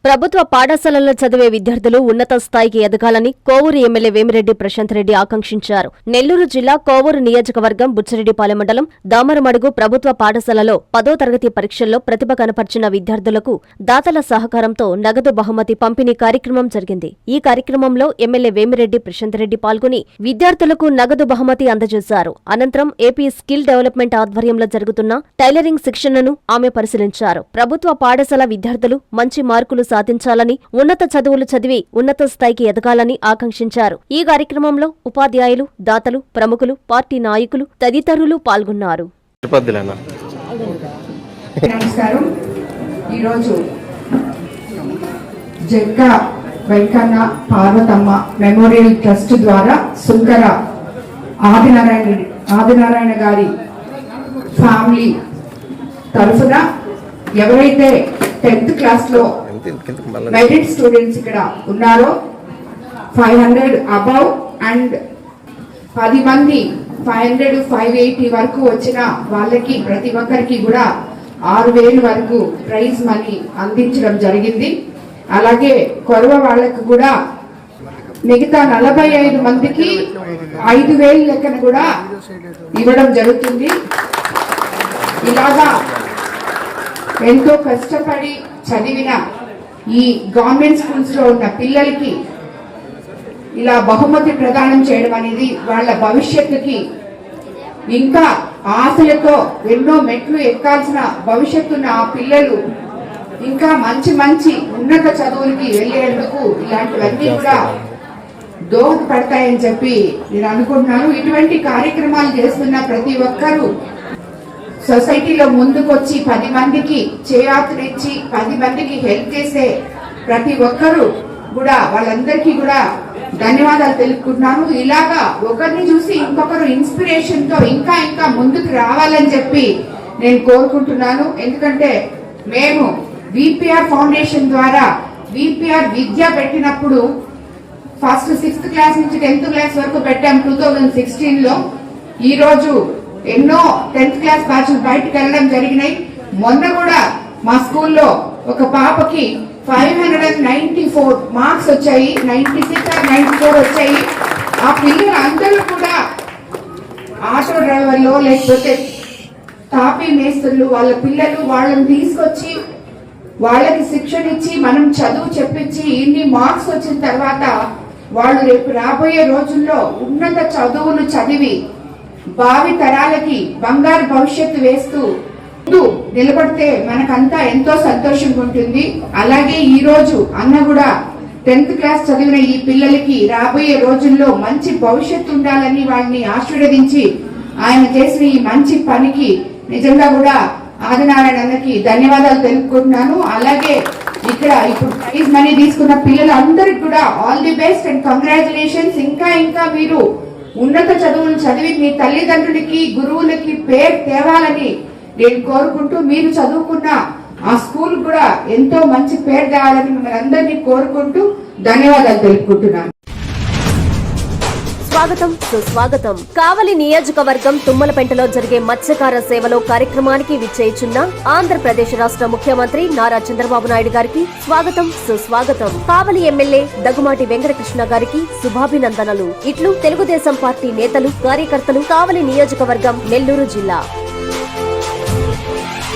ప్రభుత్వ పాఠశాలల్లో చదివే విద్యార్థులు ఉన్నత స్థాయికి ఎదగాలని కోవూరు ఎమ్మెల్యే వేమిరెడ్డి ప్రశాంత్ రెడ్డి ఆకాంక్షించారు. నెల్లూరు జిల్లా కోవూరు నియోజకవర్గం బుచ్చిరెడ్డిపాలెం మండలం దామరమడుగు ప్రభుత్వ పాఠశాలలో 10వ తరగతి పరీక్షల్లో ప్రతిభ కనపర్చిన విద్యార్థులకు దాతల సహకారంతో నగదు బహుమతి పంపిణీ కార్యక్రమం జరిగింది. ఈ కార్యక్రమంలో ఎమ్మెల్యే వేమిరెడ్డి ప్రశాంత్ రెడ్డి పాల్గొని విద్యార్థులకు నగదు బహుమతి అందజేశారు. అనంతరం ఏపీ స్కిల్ డెవలప్మెంట్ ఆధ్వర్యంలో జరుగుతున్న టైలరింగ్ శిక్షణను ఆమె పరిశీలించారు. ప్రభుత్వ పాఠశాల విద్యార్థులు మంచి మార్కులు సాధించాలని, ఉన్నత చదువులు చదివి ఉన్నత స్థాయికి ఎదగాలని ఆకాంక్షించారు. ఈ కార్యక్రమంలో ఉపాధ్యాయులు, దాతలు, ప్రముఖులు, పార్టీ నాయకులు తదితరులు పాల్గొన్నారు. నమస్కారం. ఈరోజు జగ్గా వెంకన్న పార్వతమ్మ మెమోరియల్ ట్రస్ట్ ద్వారా సుంకర ఆదినారాయణ గారి ఫ్యామిలీ తరఫున ఎవరైతే 10th క్లాస్ లో మెరిట్ స్టూడెంట్స్ ఇక్కడ ఉన్నారో 500 అబౌవ్ అండ్ 10 మంది 500, 580 వరకు వచ్చిన వాళ్ళకి ప్రతి ఒక్కరికి కూడా 6,000 వరకు ప్రైజ్ మనీ అందించడం జరిగింది. అలాగే కొరవ వాళ్ళకు కూడా మిగతా 45 మందికి 5,000 లెక్కన కూడా ఇవ్వడం జరుగుతుంది. ఇలాగా ఎంతో కష్టపడి చదివిన ఈ గవర్నమెంట్ స్కూల్స్ లో ఉన్న పిల్లలకి ఇలా బహుమతి ప్రదానం చేయడం అనేది వాళ్ళ భవిష్యత్తుకి ఇంకా ఆశలతో ఎన్నో మెట్లు ఎక్కాల్సిన భవిష్యత్తున్న ఆ పిల్లలు ఇంకా మంచి మంచి ఉన్నత చదువులకి వెళ్లేందుకు ఇలాంటివన్నీ కూడా దోహదపడతాయని చెప్పి నేను అనుకుంటున్నాను. ఇటువంటి కార్యక్రమాలు చేస్తున్న ప్రతి ఒక్కరూ సొసైటీలో ముందుకొచ్చి 10 మందికి చేయూతనిచ్చి 10 మందికి హెల్ప్ చేసే ప్రతి ఒక్కరూ కూడా వాళ్ళందరికీ కూడా ధన్యవాదాలు తెలుపుకుంటున్నాను. ఇలాగా ఒకరిని చూసి ఇంకొకరు ఇన్స్పిరేషన్ తో ఇంకా ఇంకా ముందుకు రావాలని చెప్పి నేను కోరుకుంటున్నాను. ఎందుకంటే మేము విపిఆర్ ఫౌండేషన్ ద్వారా విపిఆర్ విద్య పెట్టినప్పుడు ఫస్ట్ 6th క్లాస్ నుంచి 10th క్లాస్ వరకు పెట్టాం 2016 లో. ఈ రోజు ఎన్నో 10th క్లాస్ బ్యాచ్లు బయటకు వెళ్ళడం జరిగినాయి. మొన్న కూడా మా స్కూల్లో ఒక పాపకి 594 మార్క్స్ వచ్చాయి, 96 or 94 వచ్చాయి. ఆ పిల్లలు అందరూ కూడా ఆటో డ్రైవర్లు లేకపోతే తాపీ మేస్తులు వాళ్ళ పిల్లలు వాళ్ళని తీసుకొచ్చి వాళ్ళకి శిక్షణ ఇచ్చి మనం చదువు చెప్పించి ఇన్ని మార్క్స్ వచ్చిన తర్వాత వాళ్ళు రేపు రాబోయే రోజుల్లో ఉన్నత చదువులు చదివి భావి తరాలకి బంగారు భవిష్యత్తు వేస్తూ నిలబడితే మనకంతా ఎంతో సంతోషంగా ఉంటుంది. అలాగే ఈ రోజు అన్న కూడా 10th క్లాస్ చదివిన ఈ పిల్లలకి రాబోయే రోజుల్లో మంచి భవిష్యత్తు ఉండాలని వాళ్ళని ఆశీర్వదించి ఆయన చేసిన ఈ మంచి పనికి నిజంగా కూడా ఆదినారాయణ అన్నకి ధన్యవాదాలు తెలుపుకుంటున్నాను. అలాగే ఇక్కడ ఇప్పుడు ప్రైజ్ మనీ తీసుకున్న పిల్లలందరికీ కూడా all the best and congratulations. ఇంకా ఇంకా మీరు ఉన్నత చదువులు చదివి మీ తల్లిదండ్రులకి గురువులకి పేరు తేవాలని నేను కోరుకుంటూ మీరు చదువుకున్న ఆ స్కూల్ కూడా ఎంతో మంచి పేరు తేవాలని మిమ్మల్ని అందరినీ కోరుకుంటూ ధన్యవాదాలు తెలుపుకుంటున్నాను. స్వాగతం సుస్వాగతం. కావలి నియోజకవర్గం తుమ్మలపెంటలో జరిగే మత్స్యకార సేవలో కార్యక్రమానికి విచ్చేయుచున్న ఆంధ్రప్రదేశ్ రాష్ట్ర ముఖ్యమంత్రి నారా చంద్రబాబు నాయుడు గారికి స్వాగతం సుస్వాగతం. కావలి ఎమ్మెల్యే దగ్గుమాటి వెంకటకృష్ణ గారికి శుభాభినందనలు. ఇట్లు తెలుగుదేశం పార్టీ నేతలు, కార్యకర్తలు, కావలి నియోజకవర్గం, నెల్లూరు జిల్లా.